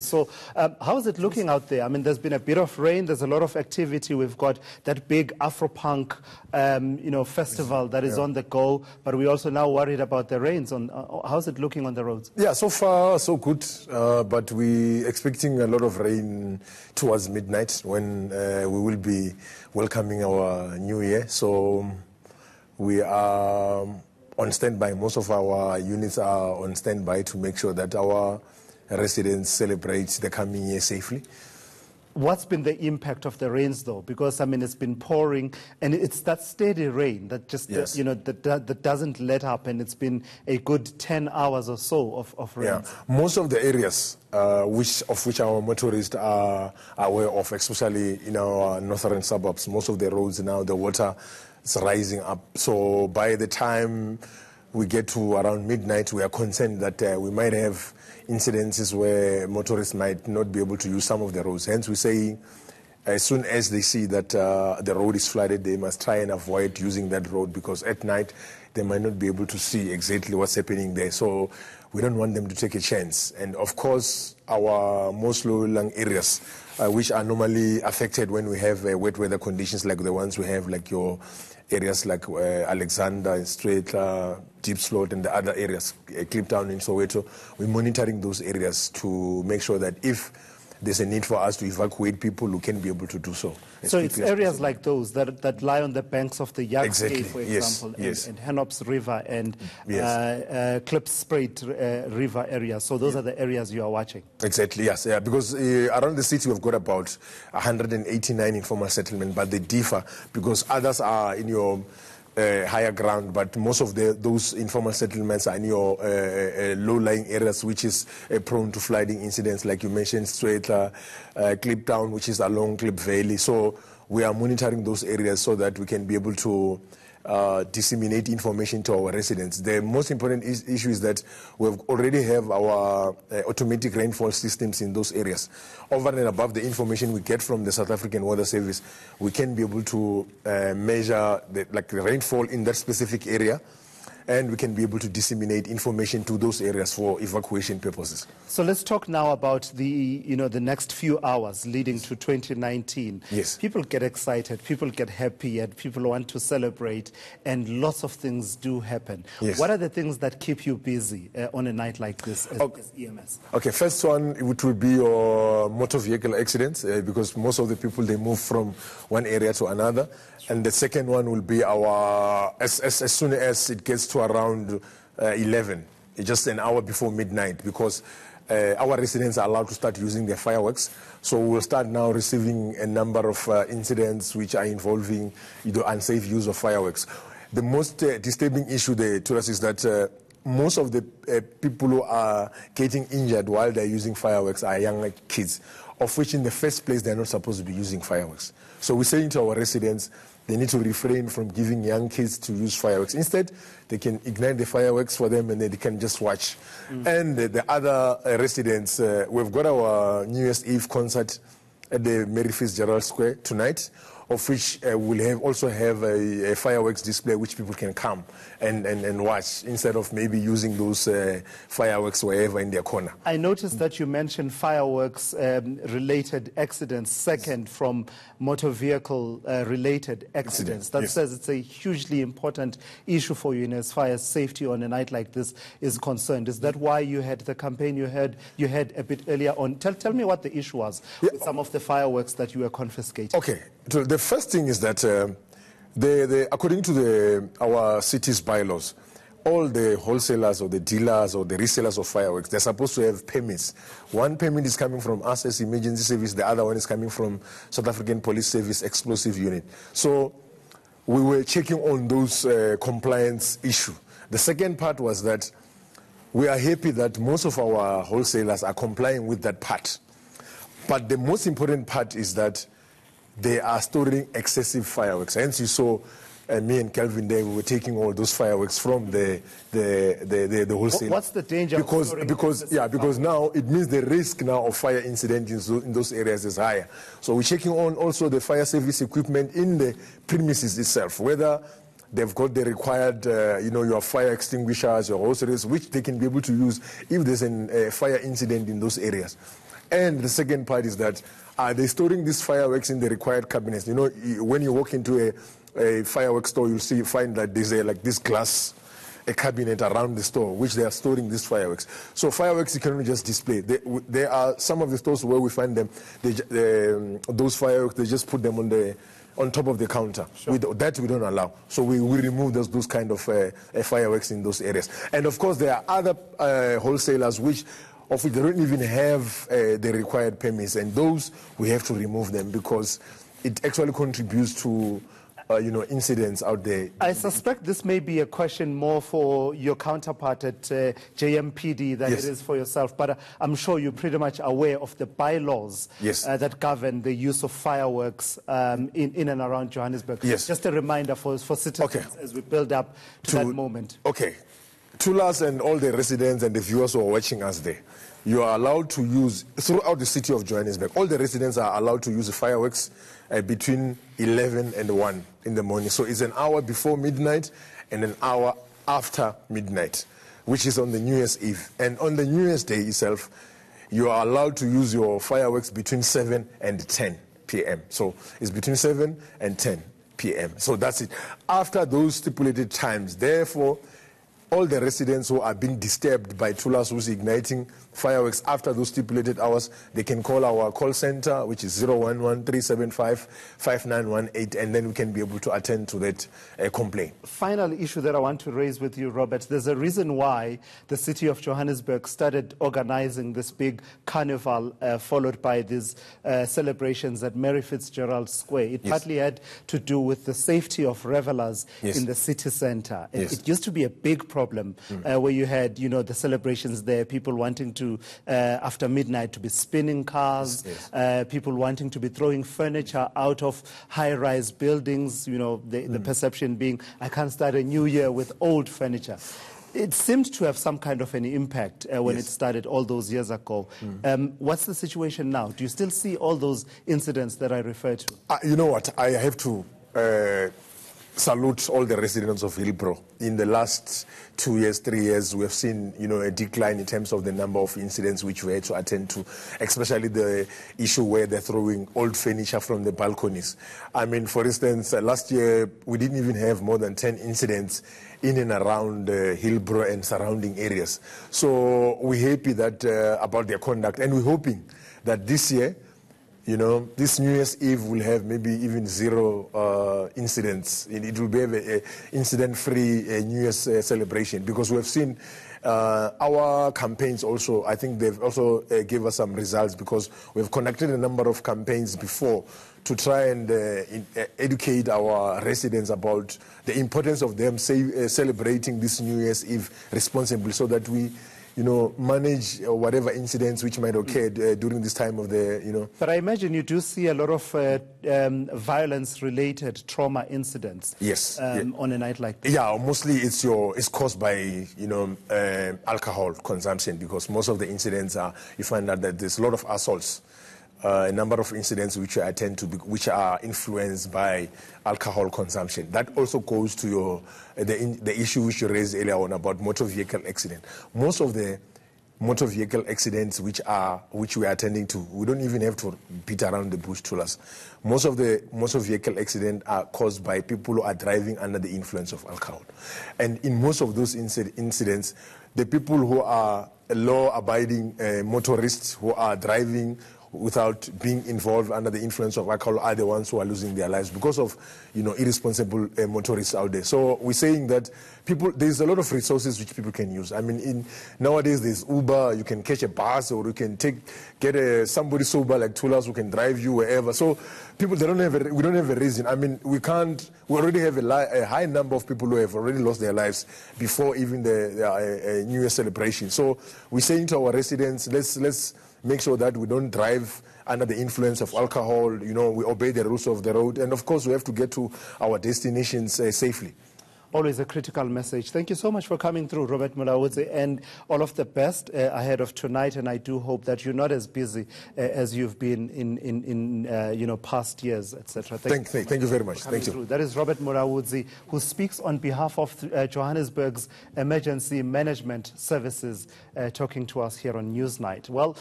So how is it looking out there? I mean, there's been a bit of rain. There's a lot of activity. We've got that big Afropunk, festival that is on the go. But we're also now worried about the rains. How's it looking on the roads? Yeah, so far so good. But we're expecting a lot of rain towards midnight when we will be welcoming our new year. So we are on standby. Most of our units are on standby to make sure that our residents celebrate the coming year safely. What's been the impact of the rains, though? Because, I mean, it's been pouring, and it's that steady rain that just, that doesn't let up, and it's been a good 10 hours or so of rain. Yeah, most of the areas which our motorists are aware of, especially in our northern suburbs, most of the roads now, the water is rising up. So by the time we get to around midnight, we are concerned that we might have incidences where motorists might not be able to use some of the roads. Hence, we say as soon as they see that the road is flooded, they must try and avoid using that road, because at night they might not be able to see exactly what's happening there. So we don't want them to take a chance. And of course, our most low-lying areas, which are normally affected when we have wet weather conditions like the ones we have, like your areas like Alexander, Strait, Deep Slot, and the other areas, Cliptown in Soweto. We're monitoring those areas to make sure that if there's a need for us to evacuate people, who can be able to do so. So it's areas like those that lie on the banks of the Yangtze, for example, and Henops River and Klipspruit River area. So those are the areas you are watching. Exactly, yes. Yeah, because around the city we've got about 189 informal settlements, but they differ because others are in your higher ground, but most of those informal settlements are in your low-lying areas, which is prone to flooding incidents, like you mentioned, Strait, Cliptown, which is along Klip Valley. So we are monitoring those areas so that we can be able to disseminate information to our residents. The most important issue is that we already have our automatic rainfall systems in those areas. Over and above the information we get from the South African Weather Service, we can be able to measure the rainfall in that specific area, and we can be able to disseminate information to those areas for evacuation purposes. So let's talk now about the next few hours leading to 2019. Yes. People get excited, people get happy, and people want to celebrate, and lots of things do happen. Yes. What are the things that keep you busy on a night like this as EMS? Okay, first one, it would be your motor vehicle accidents, because most of the people, they move from one area to another. And the second one will be our, as soon as it gets to around 11, just an hour before midnight, because our residents are allowed to start using their fireworks. So we'll start now receiving a number of incidents which are involving unsafe use of fireworks. The most disturbing issue there to us is that most of the people who are getting injured while they're using fireworks are young kids, of which in the first place they're not supposed to be using fireworks. So we're saying to our residents, they need to refrain from giving young kids to use fireworks. Instead, they can ignite the fireworks for them and then they can just watch. And the other residents, we've got our New Year's Eve concert at the Mary Fitzgerald Square tonight, of which we'll also have a fireworks display which people can come and watch, instead of maybe using those fireworks wherever in their corner. I noticed that you mentioned fireworks related accidents second from motor vehicle related accidents. That says it's a hugely important issue for you in as far as safety on a night like this is concerned. Is that why you had the campaign you had a bit earlier on? Tell me what the issue was with some of the fireworks that you were confiscating. Okay. So the first thing is that according to our city's bylaws, all the wholesalers or the dealers or the resellers of fireworks, they're supposed to have permits. One permit is coming from us as emergency service, the other one is coming from South African Police Service Explosive Unit. So we were checking on those compliance issue. The second part was that we are happy that most of our wholesalers are complying with that part. But the most important part is that they are storing excessive fireworks. Hence, you saw me and Calvin there, we were taking all those fireworks from the wholesaler. What's the danger? Because now it means the risk now of fire incident in those areas is higher. So we're checking on also the fire service equipment in the premises itself, whether they've got the required, your fire extinguishers, your hoses, which they can be able to use if there's a fire incident in those areas. And the second part is that are they storing these fireworks in the required cabinets? You know, when you walk into a fireworks store, you'll find that there's like this glass a cabinet around the store, which they are storing these fireworks. So fireworks you cannot just display. There are some of the stores where we find them, those fireworks, they just put them on top of the counter. Sure. That we don't allow. So we remove those kind of fireworks in those areas. And of course, there are other wholesalers which they don't even have the required permits, and those we have to remove them because it actually contributes to incidents out there. I suspect this may be a question more for your counterpart at JMPD than it is for yourself, but I'm sure you're pretty much aware of the bylaws that govern the use of fireworks in and around Johannesburg. Yes. Just a reminder for citizens as we build up to that moment. Okay. Tulas and all the residents and the viewers who are watching us there, you are allowed to use, throughout the city of Johannesburg, all the residents are allowed to use the fireworks between 11 and 1 in the morning. So it's an hour before midnight and an hour after midnight, which is on the New Year's Eve. And on the New Year's Day itself, you are allowed to use your fireworks between 7 and 10 p.m. So it's between 7 and 10 p.m. So that's it. After those stipulated times, therefore, all the residents who are being disturbed by Tulas who's igniting fireworks after those stipulated hours, they can call our call center, which is 011-375-5918, and then we can be able to attend to that complaint. Final issue that I want to raise with you, Robert, there's a reason why the city of Johannesburg started organizing this big carnival followed by these celebrations at Mary Fitzgerald Square. It partly had to do with the safety of revelers in the city center. It used to be a big problem where you had, the celebrations there, people wanting to, after midnight, to be spinning cars, people wanting to be throwing furniture out of high-rise buildings, the perception being, I can't start a new year with old furniture. It seemed to have some kind of an impact when it started all those years ago. What's the situation now? Do you still see all those incidents that I referred to? You know what? I have to salute all the residents of Hillbrow. In the last 2 years, 3 years, we have seen, a decline in terms of the number of incidents which we had to attend to, especially the issue where they're throwing old furniture from the balconies. I mean, for instance, last year, we didn't even have more than 10 incidents in and around Hillbrow and surrounding areas. So we're happy that about their conduct, and we're hoping that this year, this New Year's Eve will have maybe even 0 incidents. It will be an incident-free New Year's celebration, because we have seen our campaigns also. I think they've also gave us some results, because we've conducted a number of campaigns before to try and educate our residents about the importance of them celebrating this New Year's Eve responsibly, so that we manage whatever incidents which might occur during this time of the, But I imagine you do see a lot of violence-related trauma incidents. Yes. On a night like this. Yeah, mostly it's caused by, alcohol consumption, because most of the incidents you find out that there's a lot of assaults. A number of incidents which I attend to, which are influenced by alcohol consumption. That also goes to the issue which you raised earlier on about motor vehicle accident. Most of the motor vehicle accidents which we are attending to, we don't even have to beat around the bush to us. Most of the motor vehicle accidents are caused by people who are driving under the influence of alcohol. And in most of those incidents, the people who are law-abiding motorists who are driving without being involved under the influence of alcohol are the ones who are losing their lives because of, irresponsible motorists out there. So we're saying that there's a lot of resources which people can use. I mean, nowadays there's Uber, you can catch a bus, or you can get somebody sober like Tulas who can drive you wherever. So people, we don't have a reason. I mean, we already have a high number of people who have already lost their lives before even the New Year celebration. So we're saying to our residents, let's make sure that we don't drive under the influence of alcohol. We obey the rules of the road. And, of course, we have to get to our destinations safely. Always a critical message. Thank you so much for coming through, Robert Mulaudzi, and all of the best ahead of tonight. And I do hope that you're not as busy as you've been in past years, etc. Thank you very much. Thank you. That is Robert Mulaudzi, who speaks on behalf of Johannesburg's Emergency Management Services, talking to us here on Newsnight. Well.